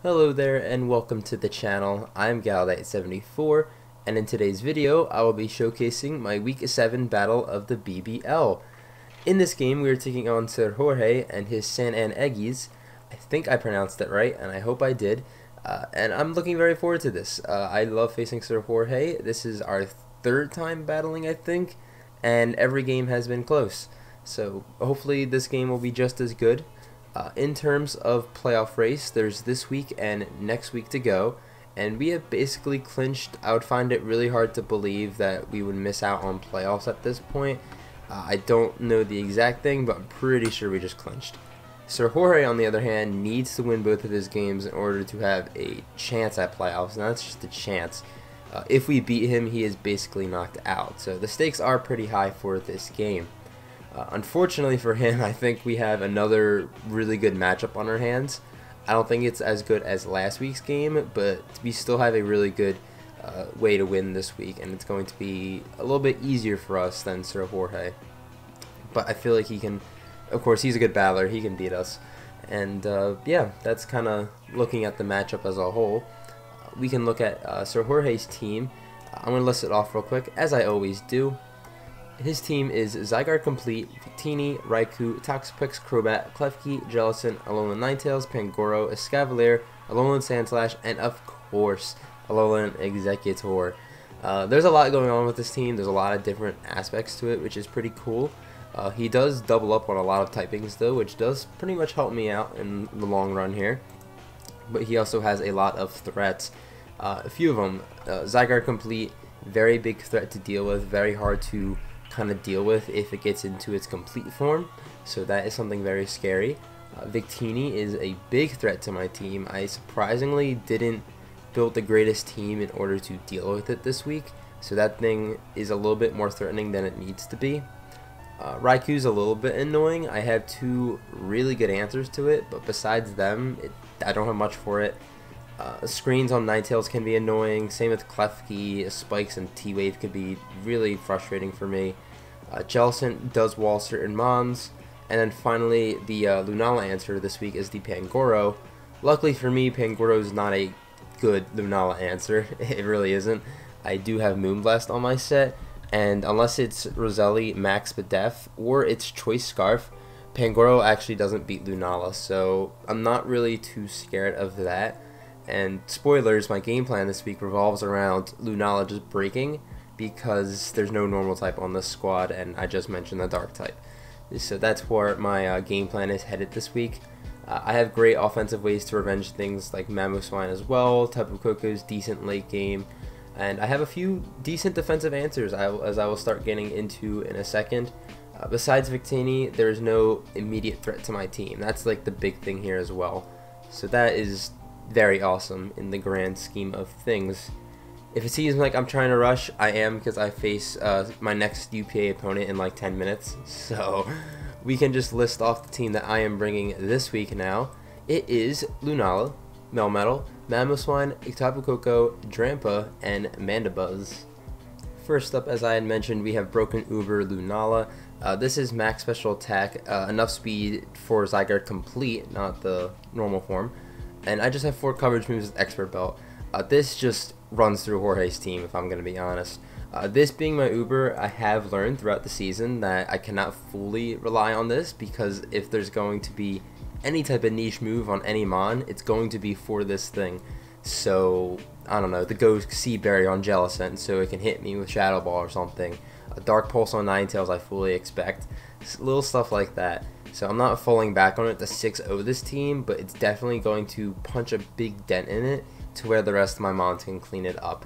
Hello there and welcome to the channel. I'm Gallight74 and in today's video I will be showcasing my week 7 battle of the BBL. In this game we are taking on Sir Jorge and his San An Eggies. I think I pronounced it right and I hope I did. And I'm looking very forward to this. I love facing Sir Jorge. This is our third time battling, I think, and every game has been close. So hopefully this game will be just as good. In terms of playoff race, there's this week and next week to go, and we have basically clinched. I would find it really hard to believe that we would miss out on playoffs at this point. I don't know the exact thing, but I'm pretty sure we just clinched. Sir Jorge, on the other hand, needs to win both of his games in order to have a chance at playoffs, and that's just a chance. If we beat him, he is basically knocked out, so the stakes are pretty high for this game. Unfortunately for him, I think we have another really good matchup on our hands. I don't think it's as good as last week's game, but we still have a really good way to win this week, and it's going to be a little bit easier for us than Sir Jorge. But I feel like he can, of course, he's a good battler, he can beat us. And yeah, that's kind of looking at the matchup as a whole. We can look at Sir Jorge's team. I'm going to list it off real quick, as I always do. His team is Zygarde Complete, Victini, Raikou, Toxapex, Crobat, Klefki, Jellicent, Alolan Ninetales, Pangoro, Escavalier, Alolan Sandslash, and of course, Alolan Exeggutor. There's a lot going on with this team. There's a lot of different aspects to it, which is pretty cool. He does double up on a lot of typings though, which does pretty much help me out in the long run here. But he also has a lot of threats. A few of them. Zygarde Complete, very big threat to deal with, very hard to kind of deal with if it gets into its complete form, so that is something very scary. Victini is a big threat to my team. I surprisingly didn't build the greatest team in order to deal with it this week, so that thing is a little bit more threatening than it needs to be. Raikou's a little bit annoying. I have two really good answers to it, but besides them, I don't have much for it. Screens on Ninetales can be annoying, same with Klefki, Spikes and T-Wave could be really frustrating for me. Jellicent does wall certain mons, and then finally the Lunala answer this week is the Pangoro. Luckily for me, Pangoro is not a good Lunala answer, it really isn't. I do have Moonblast on my set, and unless it's Roselli, Max Bidef, or it's Choice Scarf, Pangoro actually doesn't beat Lunala, so I'm not really too scared of that. And spoilers, my game plan this week revolves around Lunala just breaking because there's no normal type on this squad, and I just mentioned the dark type. So that's where my game plan is headed this week. I have great offensive ways to revenge things like Mamoswine as well. Tapu Koko's decent late game, and I have a few decent defensive answers as I will start getting into in a second. Besides Victini, there is no immediate threat to my team. That's like the big thing here as well. So that is very awesome in the grand scheme of things. If it seems like I'm trying to rush, I am, because I face my next UPA opponent in like 10 minutes. So we can just list off the team that I am bringing this week now. It is Lunala, Melmetal, Mamoswine, Tapu Koko, Drampa, and Mandibuzz. First up, as I had mentioned, we have Broken Uber Lunala. This is max special attack, enough speed for Zygarde Complete, not the normal form. And I just have 4 coverage moves with Expert Belt. This just runs through Jorge's team, if I'm going to be honest. This being my Uber, I have learned throughout the season that I cannot fully rely on this, because if there's going to be any type of niche move on any Mon, it's going to be for this thing. So, I don't know, the Go Sea Berry on Jellicent so it can hit me with Shadow Ball or something. A Dark Pulse on Ninetales I fully expect. Little stuff like that. So I'm not falling back on it to 6-0 this team, but it's definitely going to punch a big dent in it to where the rest of my mons can clean it up.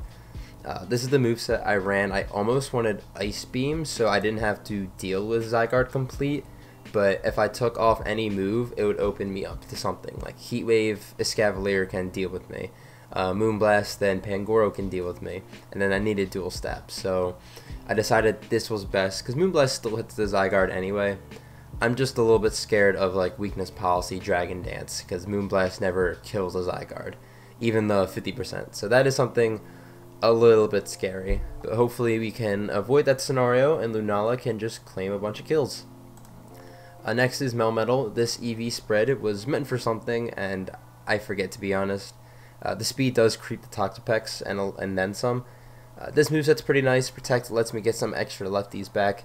This is the moveset I ran. I almost wanted Ice Beam so I didn't have to deal with Zygarde Complete, but if I took off any move, it would open me up to something. Like Heat Wave, Escavalier can deal with me. Moonblast, then Pangoro can deal with me. And then I needed dual step, so I decided this was best, because Moonblast still hits the Zygarde anyway. I'm just a little bit scared of like weakness policy Dragon Dance, because Moonblast never kills a Zygarde, even the 50%. So that is something a little bit scary, but hopefully we can avoid that scenario and Lunala can just claim a bunch of kills. Next is Melmetal. This EV spread was meant for something, and I forget, to be honest. The speed does creep the Toxapex and then some. This moveset's pretty nice. Protect lets me get some extra lefties back.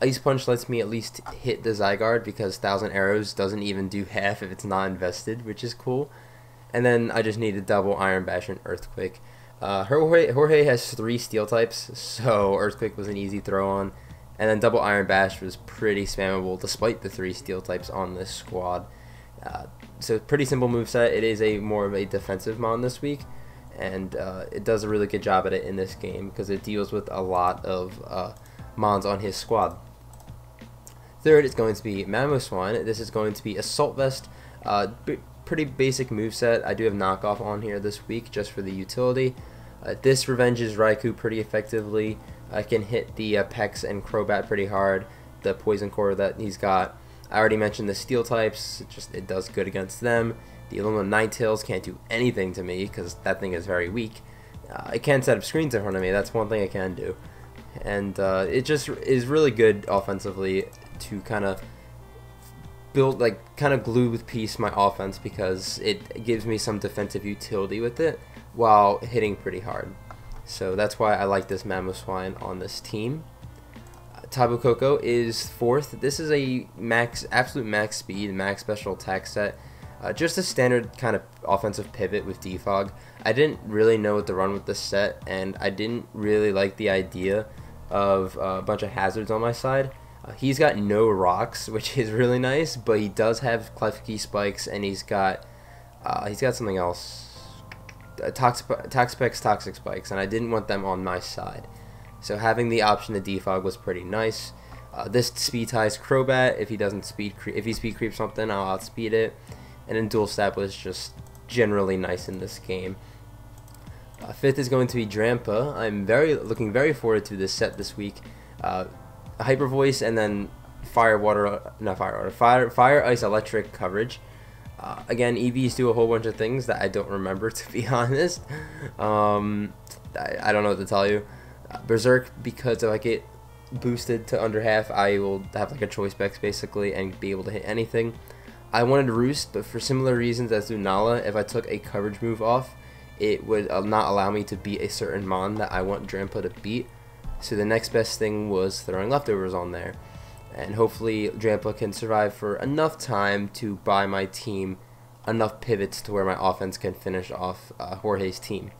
Ice Punch lets me at least hit the Zygarde because Thousand Arrows doesn't even do half if it's not invested, which is cool. And then I just need a double Iron Bash and Earthquake. Jorge has 3 Steel types, so Earthquake was an easy throw on. And then double Iron Bash was pretty spammable despite the 3 Steel types on this squad. So pretty simple moveset. It is more of a defensive mon this week, and it does a really good job at it in this game because it deals with a lot of mons on his squad. Third is going to be Mamoswine. This is going to be Assault Vest. Pretty basic moveset. I do have Knockoff on here this week just for the utility. This revenges Raikou pretty effectively. I can hit the Pex and Crobat pretty hard. The Poison Core that he's got. I already mentioned the Steel types. It does good against them. The Aluminum Ninetales can't do anything to me because that thing is very weak. It can set up screens in front of me. That's one thing I can do. And it just is really good offensively to kind of build, kind of glue with piece my offense because it gives me some defensive utility with it while hitting pretty hard. So that's why I like this Mamoswine on this team. Tapu Koko is 4th. This is a absolute max speed, max special attack set. Just a standard kind of offensive pivot with Defog. I didn't really know what to run with this set, and I didn't really like the idea of a bunch of hazards on my side. He's got no rocks, which is really nice, but he does have Klefki spikes, and he's got something else, Toxapex Toxic spikes, and I didn't want them on my side. So having the option to defog was pretty nice. This speed ties Crobat. If he speed creeps something, I'll outspeed it. And then dual stab was just generally nice in this game. 5th is going to be Drampa. I'm looking very forward to this set this week. Hyper Voice and then Fire, Ice, Electric coverage. Again, EVs do a whole bunch of things that I don't remember, to be honest. I don't know what to tell you. Berserk, because if I get boosted to under half, I will have a choice specs basically and be able to hit anything. I wanted Roost, but for similar reasons as Lunala, if I took a coverage move off, it would not allow me to beat a certain mon that I want Drampa to beat. So the next best thing was throwing leftovers on there. And hopefully Drampa can survive for enough time to buy my team enough pivots to where my offense can finish off Jorge's team.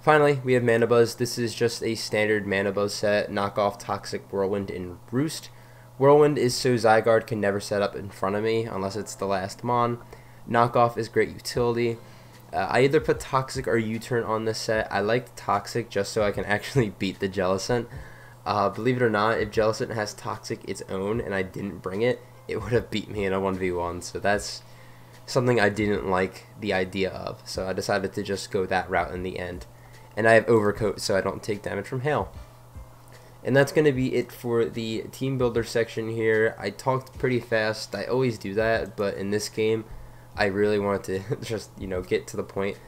Finally, we have Mana Buzz. This is just a standard Mana Buzz set. Knock off Toxic Whirlwind and Roost. Whirlwind is so Zygarde can never set up in front of me unless it's the last mon. Knockoff is great utility. I either put Toxic or U-Turn on this set. I like Toxic just so I can actually beat the Jellicent. Believe it or not, if Jellicent has Toxic its own and I didn't bring it, it would have beat me in a 1v1. So that's something I didn't like the idea of. So I decided to just go that route in the end. And I have Overcoat so I don't take damage from hail. And that's going to be it for the team builder section here. I talked pretty fast. I always do that, but in this game, I really wanted to just, get to the point.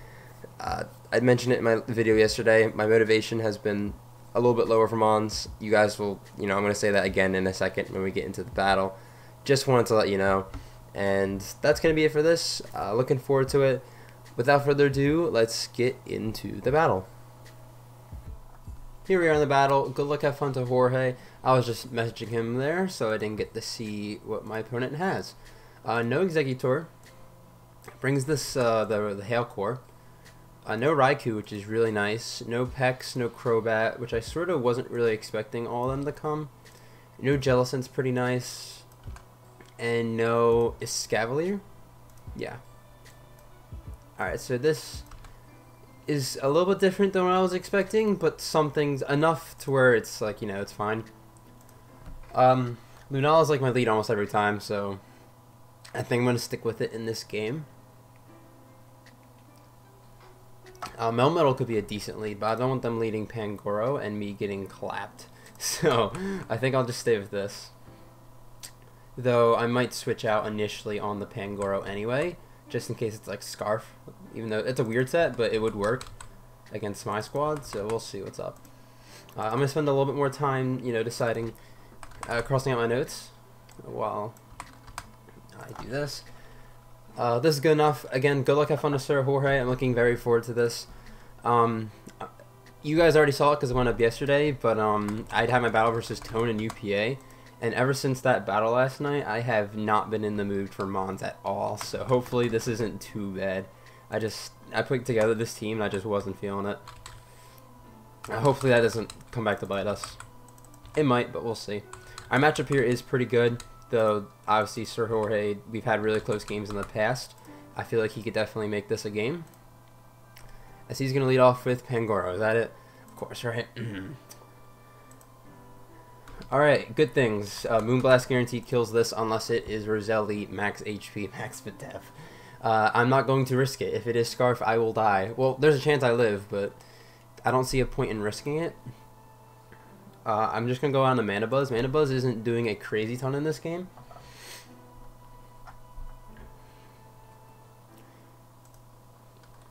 I mentioned it in my video yesterday. My motivation has been a little bit lower for mons. You guys will, I'm going to say that again in a second when we get into the battle. Just wanted to let you know. And that's going to be it for this. Looking forward to it. Without further ado, let's get into the battle. Here we are in the battle. Good luck, have fun to Jorge. I was just messaging him there, so I didn't get to see what my opponent has. No Executor. Brings this the Hail Core. No Raikou, which is really nice. No Pex, no Crobat, which I sort of wasn't really expecting all of them to come. No Jellicent's pretty nice. And no Escavalier? Yeah. Alright, so this is a little bit different than what I was expecting, but something's enough to where it's it's fine. Lunala is my lead almost every time, so I think I'm going to stick with it in this game. Melmetal could be a decent lead, but I don't want them leading Pangoro and me getting clapped. So I think I'll just stay with this. Though I might switch out initially on the Pangoro anyway, just in case it's Scarf. Even though it's a weird set, but it would work against my squad, so we'll see what's up. I'm going to spend a little bit more time, deciding, crossing out my notes while I do this. This is good enough. Again, good luck, have fun to Sir Jorge. I'm looking very forward to this. You guys already saw it because it went up yesterday, but I'd had my battle versus Tone and UPA, and ever since that battle last night, I have not been in the mood for Mons at all, so hopefully this isn't too bad. I put together this team and I just wasn't feeling it. Hopefully that doesn't come back to bite us. It might, but we'll see. Our matchup here is pretty good, though obviously Sir Jorge, we've had really close games in the past. I feel like he could definitely make this a game. As he's going to lead off with Pangoro, is that it? Of course, right? Alright, good things. Moonblast guaranteed kills this unless it is Roselli, max HP, max Videf. I'm not going to risk it. If it is Scarf, I will die. Well, there's a chance I live, but I don't see a point in risking it. I'm just going to go on to Mana Buzz. Mana Buzz isn't doing a crazy ton in this game.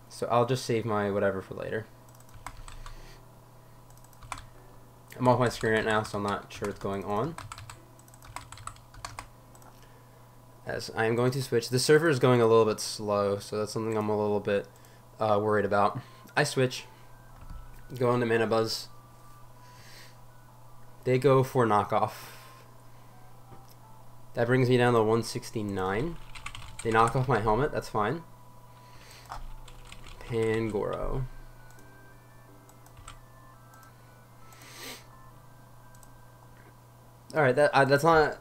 So I'll just save my whatever for later. I'm off my screen right now, so I'm not sure what's going on. As I am going to switch. The server is going a little bit slow, so that's something I'm a little bit worried about. I switch. Go on to Mana Buzz. They go for knockoff. That brings me down to 169. They knock off my helmet, that's fine. Pangoro. Alright, that's not...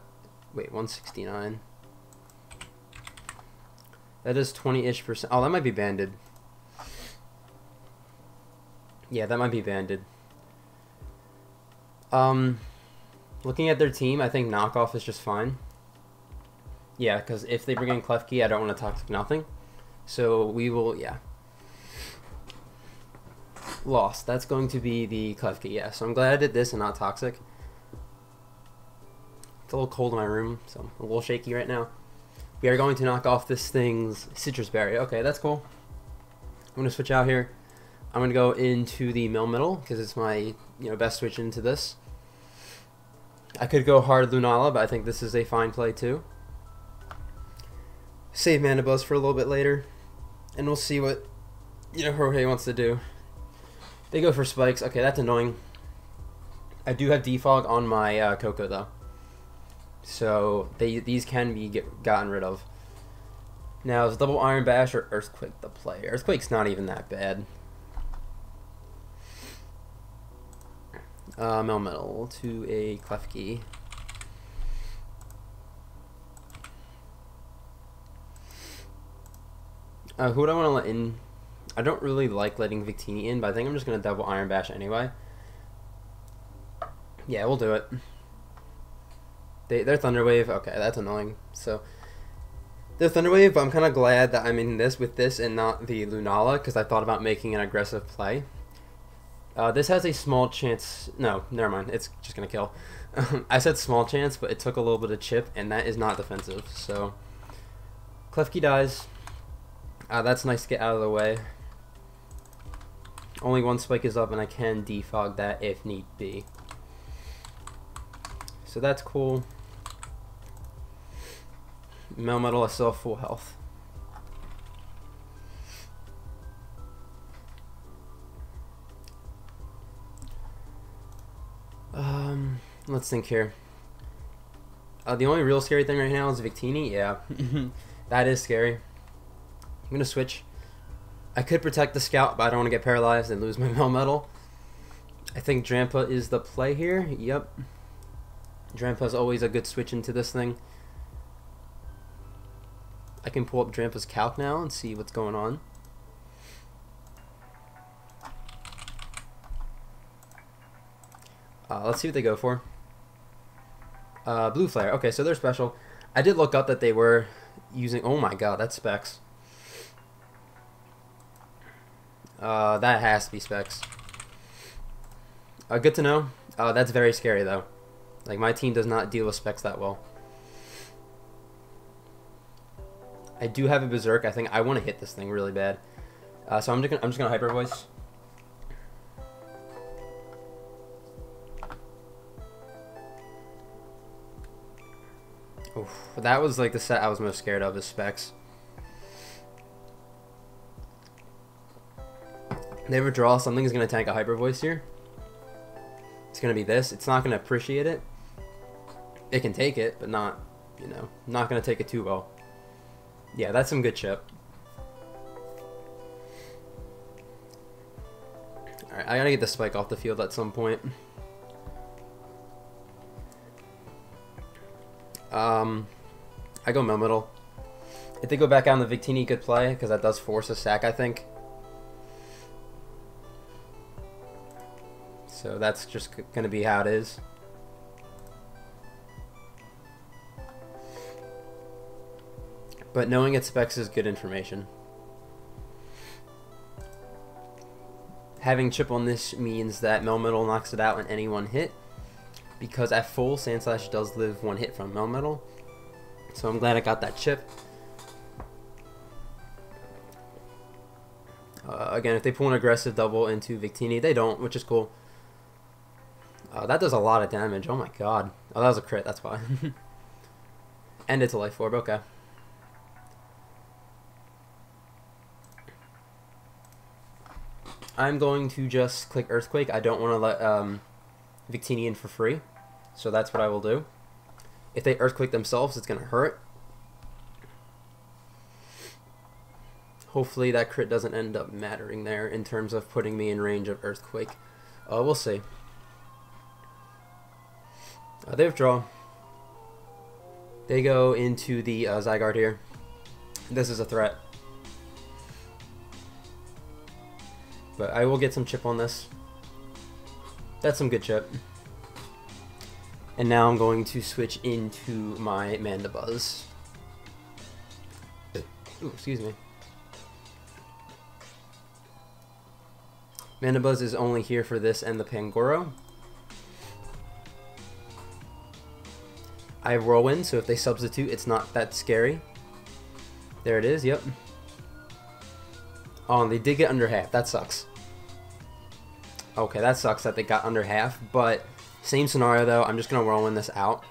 Wait, 169. That is 20-ish%. Oh, that might be banded. Yeah, that might be banded. Looking at their team, I think knockoff is just fine. Yeah, because if they bring in Klefki, I don't want to Toxic Nothing. So we will, yeah. Lost. That's going to be the Klefki, yeah. So I'm glad I did this and not Toxic. It's a little cold in my room, so I'm a little shaky right now. We are going to knock off this thing's Citrus Berry. Okay, that's cool. I'm going to switch out here. I'm going to go into the Melmetal because it's my best switch into this. I could go hard Lunala, but I think this is a fine play too. Save Mana Buzz for a little bit later, and we'll see what Jorge wants to do. They go for spikes. Okay, that's annoying. I do have Defog on my Coco though, so these can be gotten rid of. Now is double Iron Bash or Earthquake the play? Earthquake's not even that bad. Melmetal to a Klefki. Who would I want to let in? I don't really like letting Victini in, but I think I'm just going to double Iron Bash anyway. Yeah, we'll do it. They're Thunder Wave. Okay, that's annoying. So, they're Thunder Wave, but I'm kind of glad that I'm in this with this and not the Lunala, because I thought about making an aggressive play. This has a small chance... No, never mind. It's just going to kill. I said small chance, but it took a little bit of chip, and that is not defensive. So, Klefki dies. That's nice to get out of the way. Only one spike is up, and I can defog that if need be. So that's cool. Melmetal, I still have full health. Let's think here. The only real scary thing right now is Victini. Yeah, that is scary. I'm gonna switch. I could protect the Scout, but I don't want to get paralyzed and lose my Melmetal. I think Drampa is the play here. Yep. Drampa is always a good switch into this thing. I can pull up Drampa's calc now and see what's going on. Let's see what they go for. Blue Flare. Okay, so they're special. I did look up that they were using... Oh my god, that's Specs. That has to be Specs. Good to know. That's very scary, though. Like, my team does not deal with Specs that well. I do have a Berserk. I think I want to hit this thing really bad. So I'm just gonna Hyper Voice. Oof, that was like the set I was most scared of, is Specs. They ever draw something is going to tank a Hyper Voice here. It's going to be this. It's not going to appreciate it. It can take it, but not, you know, not going to take it too well. Yeah, that's some good chip. Alright, I gotta get the spike off the field at some point. I go Melmetal. If they go back on the Victini, good play, because that does force a sack, I think. So that's just going to be how it is. But knowing its specs is good information. Having chip on this means that Melmetal knocks it out in any one hit, because at full, Sandslash does live one hit from Melmetal. So I'm glad I got that chip. Again, if they pull an aggressive double into Victini, they don't, which is cool. That does a lot of damage. Oh my god. Oh, that was a crit, that's why. And it's a life orb, okay. I'm going to just click Earthquake. I don't want to let Victini in for free, so that's what I will do. If they Earthquake themselves, it's going to hurt. Hopefully that crit doesn't end up mattering there in terms of putting me in range of Earthquake. We'll see. They withdraw. They go into the Zygarde here. This is a threat. But I will get some chip on this. That's some good chip. And now I'm going to switch into my Mandibuzz. Ooh, excuse me. Mandibuzz is only here for this and the Pangoro. I have Whirlwind, so if they substitute, it's not that scary. There it is, yep. Oh, and they did get under half. That sucks. Okay, that sucks that they got under half, but same scenario though. I'm just going to Whirlwind this out.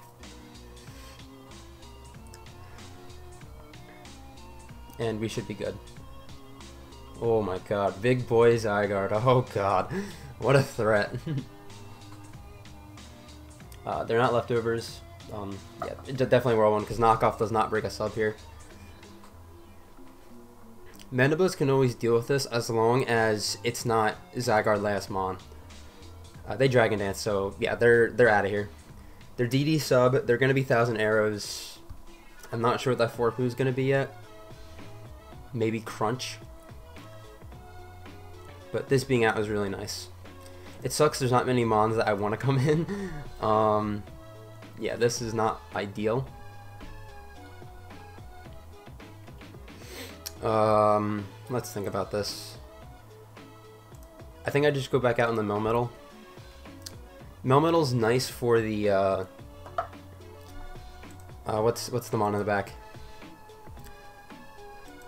And we should be good. Oh my god, big boy Zygarde. Oh god, what a threat. They're not leftovers. Yeah, definitely Whirlwind, because knockoff does not break a sub here. Mandibuzz can always deal with this as long as it's not Zygarde last mon. They Dragon Dance, so yeah, they're out of here. They're DD sub. They're gonna be 1,000 arrows. I'm not sure what that Forpu is gonna be yet. Maybe Crunch. But this being out is really nice. It sucks there's not many mons that I want to come in. Yeah, this is not ideal. Let's think about this. I think I just go back out in the Melmetal. Melmetal's nice for the what's the mon in the back?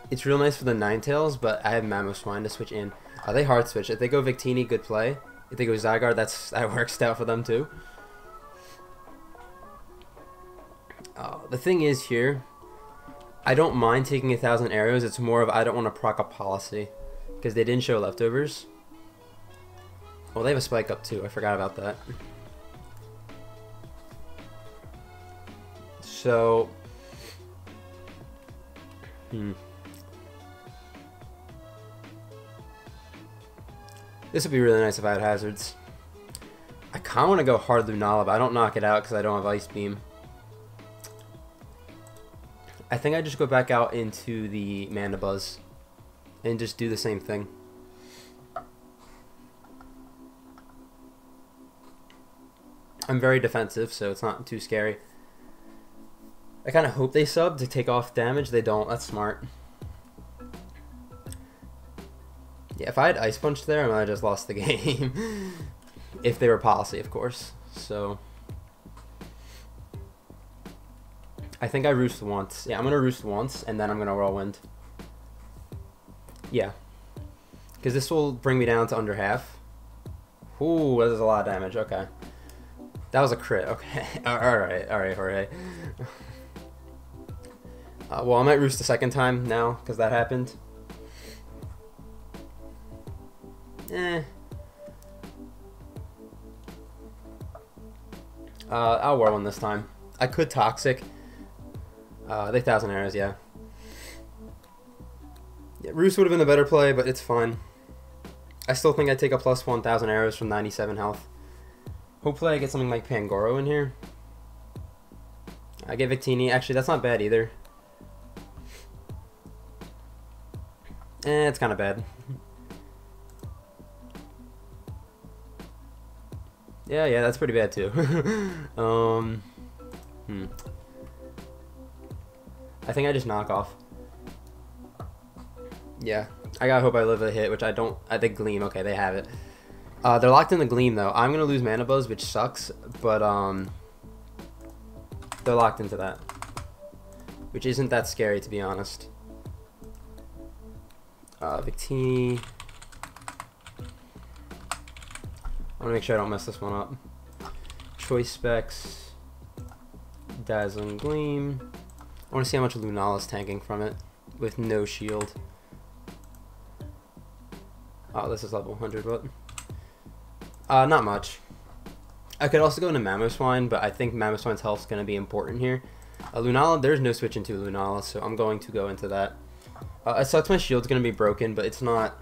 It's real nice for the Ninetales, but I have Mamoswine to switch in. They hard switch. If they go Victini, good play. If they go Zygarde, that works out for them too. The thing is here, I don't mind taking 1,000 arrows. It's more of I don't want to proc a policy because they didn't show leftovers. Well, they have a spike up too. I forgot about that. So, this would be really nice if I had hazards. I kind of want to go hard Lunala, but I don't knock it out because I don't have Ice Beam. I think I just go back out into the Mandibuzz and just do the same thing. I'm very defensive, so it's not too scary. I kind of hope they sub to take off damage. They don't. That's smart. Yeah, if I had Ice Punch there, I might have just lost the game. If they were policy, of course. So I think I roost once. Yeah, I'm gonna roost once, and then I'm gonna Whirlwind. Yeah, because this will bring me down to under half. Ooh, that is a lot of damage. Okay, that was a crit. Okay, all right, Jorge. Well, I might roost the second time now because that happened. Eh. I'll Whirlwind this time. I could Toxic. They 1,000 arrows, yeah. Yeah, Roost would have been the better play, but it's fine. I still think I'd take a plus 1,000 arrows from 97 health. Hopefully I get something like Pangoro in here. I get Victini. Actually, that's not bad either. It's kind of bad. Yeah, that's pretty bad too. I think I just knock off. Yeah, I gotta hope I live a hit, which I don't. I think Gleam. Okay, they have it. They're locked in the Gleam though. I'm gonna lose Mana Buzz, which sucks, but they're locked into that, which isn't that scary to be honest. Victini. I want to make sure I don't mess this one up. Choice Specs. Dazzling Gleam. I want to see how much Lunala's tanking from it with no shield. Oh, this is level 100, what? Not much. I could also go into Mamoswine, but I think Mamoswine's health is going to be important here. Lunala, there's no switch into Lunala, so I'm going to go into that. It sucks my shield's going to be broken, but it's not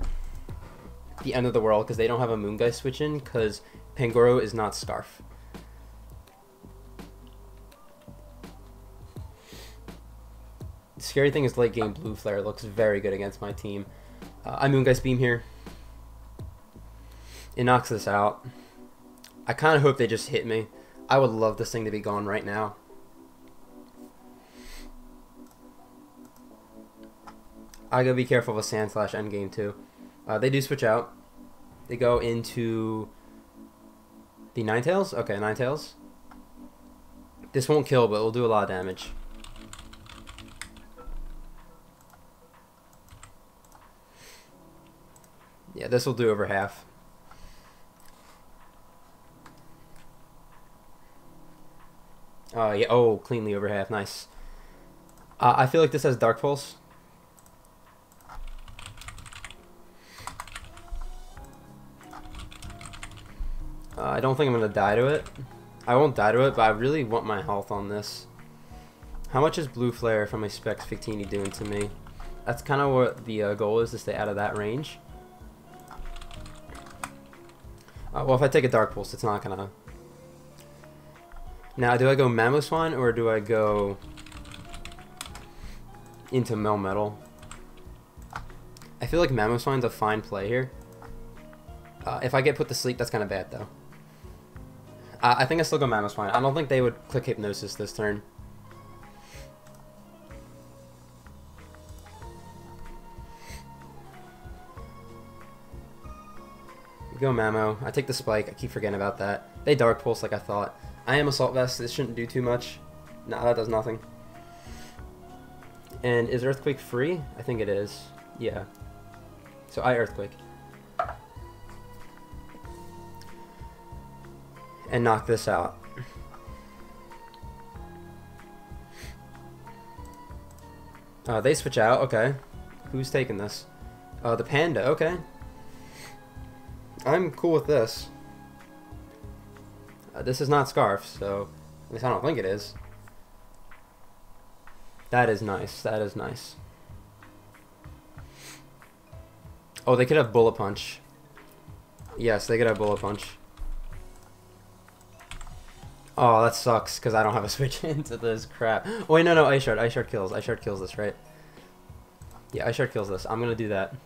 the end of the world because they don't have a Moongeist switch in because Pangoro is not Scarf. The scary thing is late game Blue Flare looks very good against my team. I Moongeist Beam here. It knocks this out. I kind of hope they just hit me. I would love this thing to be gone right now. I gotta be careful with Sandslash endgame too. They do switch out. They go into the Ninetales? Okay, Ninetales. This won't kill, but it will do a lot of damage. Yeah, this will do over half. Yeah, oh, cleanly over half, nice. I feel like this has Dark Pulse. I don't think I'm going to die to it. I won't die to it, but I really want my health on this. How much is Blue Flare from my Specs Victini doing to me? That's kind of what the goal is, to stay out of that range. Well, if I take a Dark Pulse, it's not going to... Now, do I go Mamoswine or do I go into Melmetal? I feel like Mamoswine's a fine play here. If I get put to sleep, that's kind of bad, though. I think I still go Mamoswine. I don't think they would click Hypnosis this turn. We go Mamo. I take the Spike. I keep forgetting about that. They Dark Pulse like I thought. I am Assault Vest. This shouldn't do too much. No, that does nothing. And is Earthquake free? I think it is. Yeah. So I Earthquake. And knock this out. They switch out. Okay. Who's taking this? The Panda. Okay. I'm cool with this. This is not Scarf, so at least I don't think it is. That is nice. That is nice. Oh, they could have Bullet Punch. Yes, they could have Bullet Punch. Oh, that sucks, because I don't have a switch into this crap. Oh, wait, no, Ice Shard. Ice Shard kills. Ice Shard kills this, right? Yeah, Ice Shard kills this. I'm going to do that.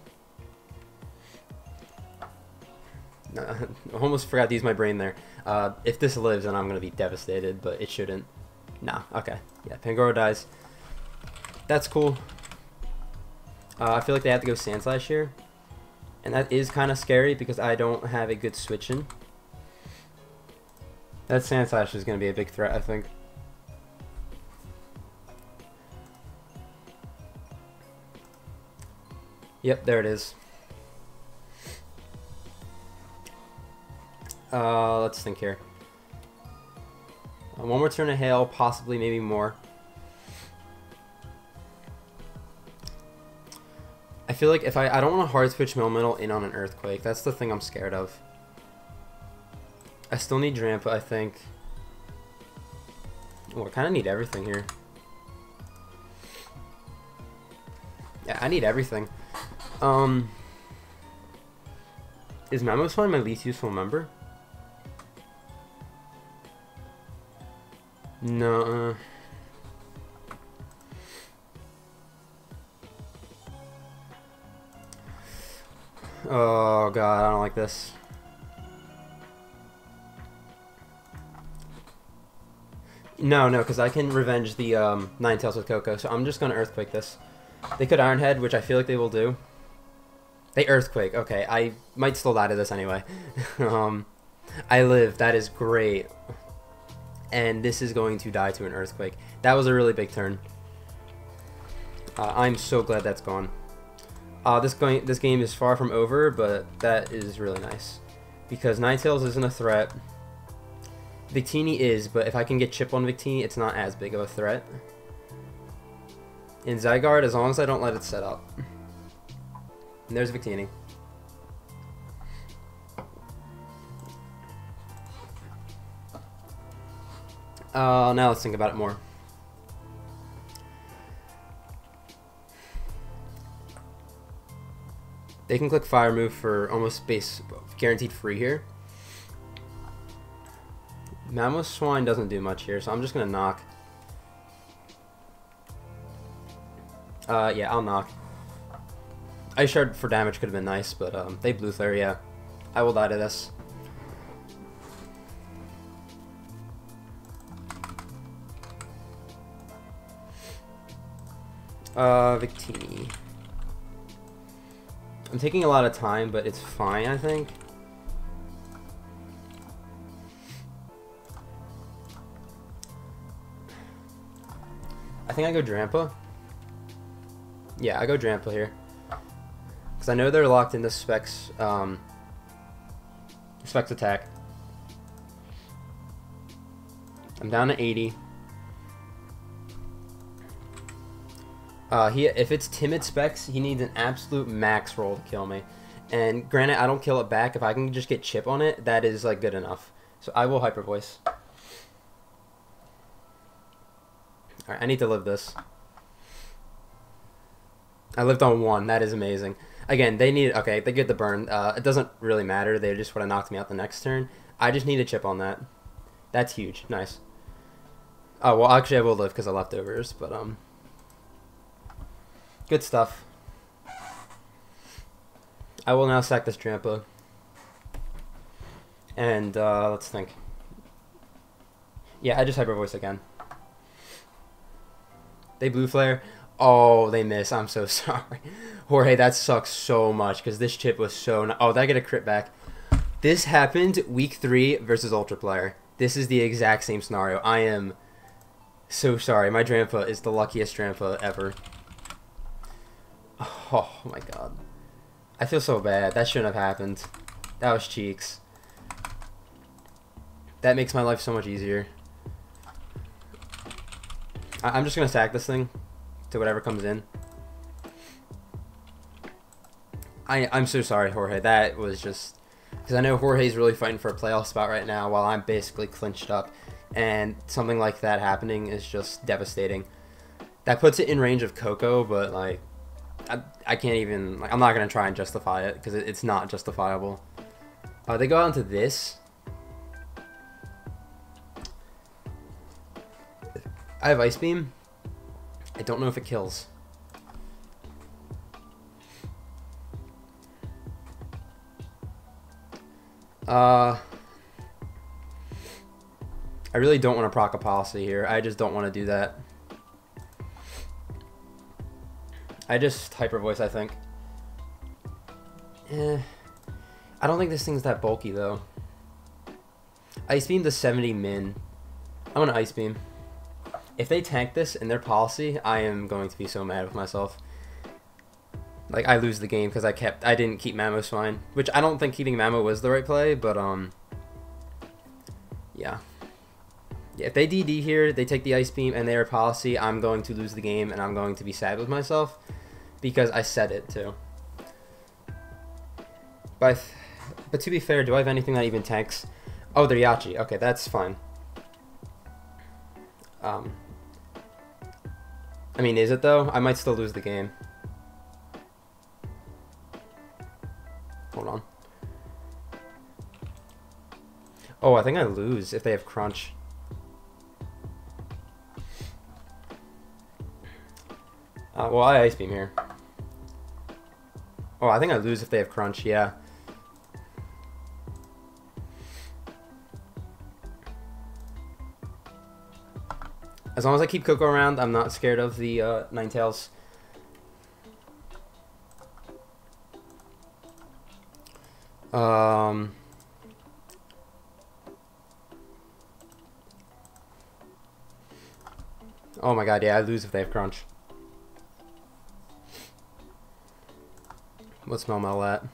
I almost forgot to use my brain there. If this lives, then I'm going to be devastated, but it shouldn't. Nah, okay. Yeah, Pangoro dies. That's cool. I feel like they have to go Sandslash here. And that is kind of scary because I don't have a good switch in. That Sandslash is going to be a big threat, I think. Yep, there it is. Let's think here. One more turn of Hail, possibly, maybe more. I feel like if I don't want a hard switch Elemental in on an Earthquake. That's the thing I'm scared of. I still need Drampa, I think. Oh, I kind of need everything here. Yeah, I need everything. Is Mamoswine my least useful member? No. Oh god, I don't like this. No, because I can revenge the Ninetales with Koko, so I'm just gonna Earthquake this. They could Iron Head, which I feel like they will do. They Earthquake, okay. I might still die to this anyway. I live, that is great. And this is going to die to an Earthquake. That was a really big turn. I'm so glad that's gone. This game is far from over, but that is really nice. Because Ninetales isn't a threat. Victini is, but if I can get Chip on Victini, it's not as big of a threat. In Zygarde, as long as I don't let it set up. And there's Victini. Now let's think about it more. They can click Fire Move for almost base guaranteed free here. Mamoswine doesn't do much here, so I'm just gonna knock. Yeah, I'll knock. Ice Shard for damage could have been nice, but they Blue Flare, yeah. I will die to this. Victini. I'm taking a lot of time, but it's fine, I think. I think I go Drampa. Yeah, I go Drampa here. Because I know they're locked into Specs, Specs attack. I'm down to 80. If it's Timid Specs, he needs an absolute max roll to kill me. And granted, I don't kill it back. If I can just get Chip on it, that is like good enough. So I will Hyper Voice. Alright, I need to live this. I lived on 1. That is amazing. Again, they need... Okay, they get the burn. It doesn't really matter. They just would have knocked me out the next turn. I just need a Chip on that. That's huge. Nice. Oh, well, actually, I will live because of leftovers, but, good stuff. I will now sack this Drampa. And, let's think. Yeah, I just Hyper Voice again. They Blue Flare. Oh, they miss. I'm so sorry. Jorge, that sucks so much because this Chip was so... Oh, did I get a crit back? This happened week 3 versus Ultra Player. This is the exact same scenario. I am so sorry. My Drampa is the luckiest Drampa ever. Oh my god. I feel so bad. That shouldn't have happened. That was cheeks. That makes my life so much easier. I'm just going to sack this thing to whatever comes in. I'm so sorry, Jorge. That was just... Because I know Jorge's really fighting for a playoff spot right now while I'm basically clinched up. And something like that happening is just devastating. That puts it in range of Koko, but, like... I can't even... Like, I'm not going to try and justify it because it's not justifiable. They go on to this. I have Ice Beam. I don't know if it kills. I really don't want to proc a policy here. I just don't want to do that. I just Hyper Voice, I think. I don't think this thing's that bulky, though. Ice Beam to 70 min. I'm going to Ice Beam. If they tank this in their policy, I am going to be so mad with myself. Like, I lose the game because I didn't keep Mamoswine. Which I don't think keeping Mamo was the right play, but, yeah. If they DD here, they take the Ice Beam and their policy, I'm going to lose the game and I'm going to be sad with myself. Because I said it, too. But to be fair, do I have anything that even tanks? Oh, they're Yachi. Okay, that's fine. I mean, is it though? I might still lose the game. Hold on. Oh, I think I lose if they have crunch. Well, I Ice Beam here. Oh, I think I lose if they have crunch, yeah. As long as I keep Coco around, I'm not scared of the Ninetales. Oh my god, yeah, I lose if they have crunch. What's Melmetal at?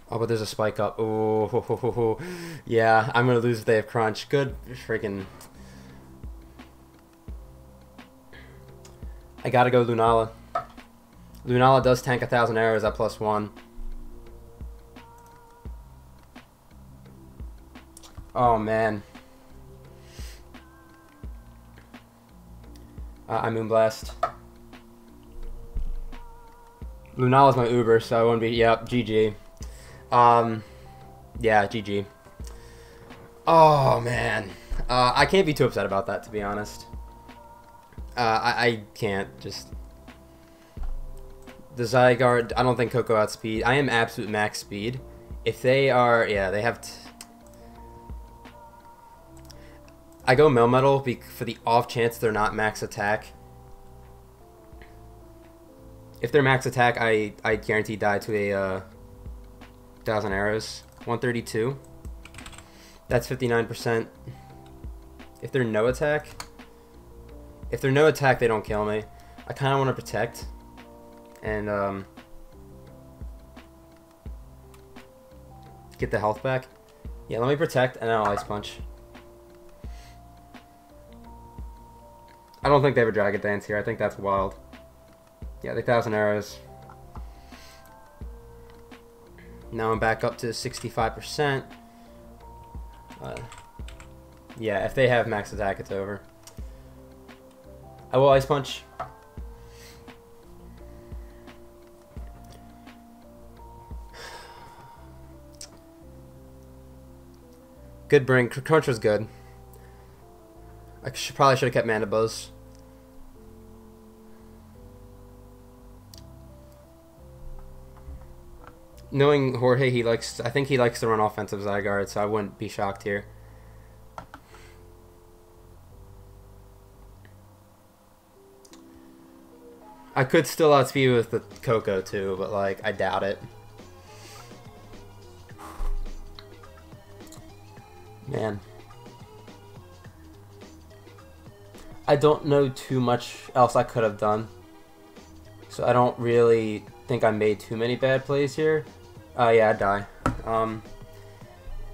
Oh, but there's a spike up. Oh, yeah, I'm gonna lose if they have crunch. Good freaking. I gotta go Lunala. Lunala does tank 1,000 arrows at +1. Oh man. I Moonblast. Lunala's my Uber, so I wouldn't be. Yep, GG. Yeah, GG. Oh man, I can't be too upset about that, to be honest. I can't just. The Zygarde, I don't think Coco outspeed. I am absolute max speed. If they are, yeah, they have. I go Melmetal for the off chance they're not max attack. If they're max attack, I guarantee die to a 1,000 arrows. 132. That's 59%. If they're no attack, they don't kill me. I kind of want to protect, and get the health back. Yeah, let me protect, and then I'll Ice Punch. I don't think they have a Dragon Dance here. I think that's wild. Yeah, the 1,000 arrows. Now I'm back up to 65%. Yeah, if they have max attack, it's over. I will Ice Punch. Good bring. Crunch was good. I probably should have kept Mana Buzz. Knowing Jorge, I think he likes to run offensive Zygarde, so I wouldn't be shocked here. I could still outspeed with the Coco too, but like I doubt it. Man. I don't know too much else I could have done. So I don't really think I made too many bad plays here. Yeah, I'd die.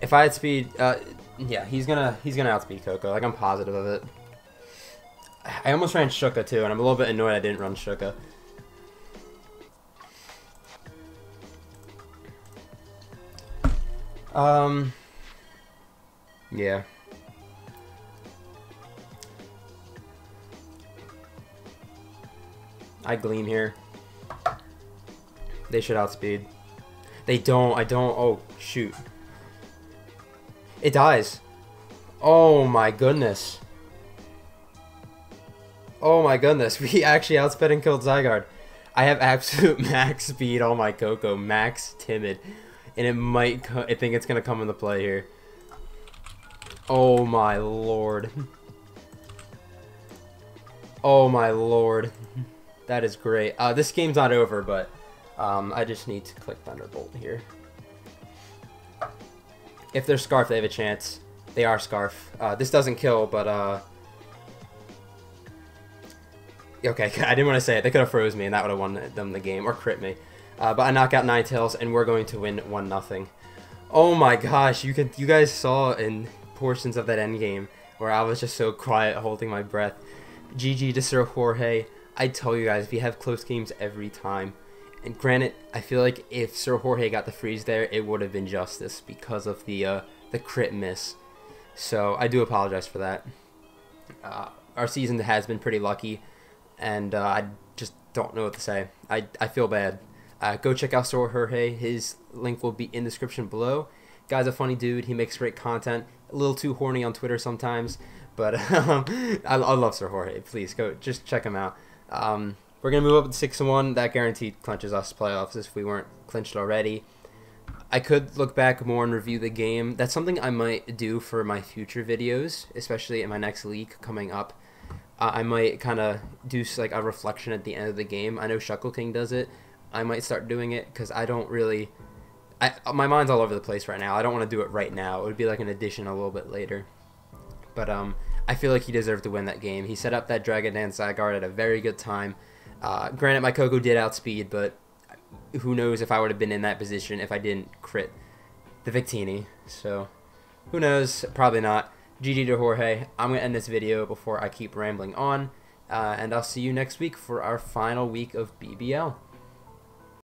If I had speed, yeah, he's gonna outspeed Coco. Like, I'm positive of it. I almost ran Shuka too, and I'm a little bit annoyed I didn't run Shuka. Yeah. I Gleam here. They should outspeed. They don't. I don't. Oh, shoot. It dies. Oh, my goodness. Oh, my goodness. We actually outsped and killed Zygarde. I have absolute max speed on my Coco. Max timid. And it might... I think it's going to come into play here. Oh, my lord. Oh, my lord. That is great. This game's not over, but I just need to click Thunderbolt here. If they're Scarf, they have a chance. They are Scarf. This doesn't kill, but... Okay, I didn't want to say it. They could have froze me, and that would have won them the game, or crit me. But I knock out Ninetales, and we're going to win 1-0. Oh my gosh, you guys saw in portions of that endgame where I was just so quiet, holding my breath. GG to Sir Jorge. I tell you guys, we have close games every time. And granted, I feel like if Sir Jorge got the freeze there, it would have been justice because of the crit miss. So I do apologize for that. Our season has been pretty lucky, and I just don't know what to say. I feel bad. Go check out Sir Jorge. His link will be in the description below. Guy's a funny dude. He makes great content. A little too horny on Twitter sometimes, but I love Sir Jorge. Please go just check him out. We're gonna move up to 6-1. That guaranteed clinches us playoffs if we weren't clinched already. I could look back more and review the game. That's something I might do for my future videos, especially in my next league coming up. I might kind of do like a reflection at the end of the game. I know Shuckle King does it. I might start doing it because I don't really... my mind's all over the place right now. I don't want to do it right now. It would be like an addition a little bit later. But I feel like he deserved to win that game. He set up that Dragon Dance Zygarde at a very good time. Granted, my Koko did outspeed, but who knows if I would have been in that position if I didn't crit the Victini. So, who knows? Probably not. GG to Jorge. I'm going to end this video before I keep rambling on. And I'll see you next week for our final week of BBL.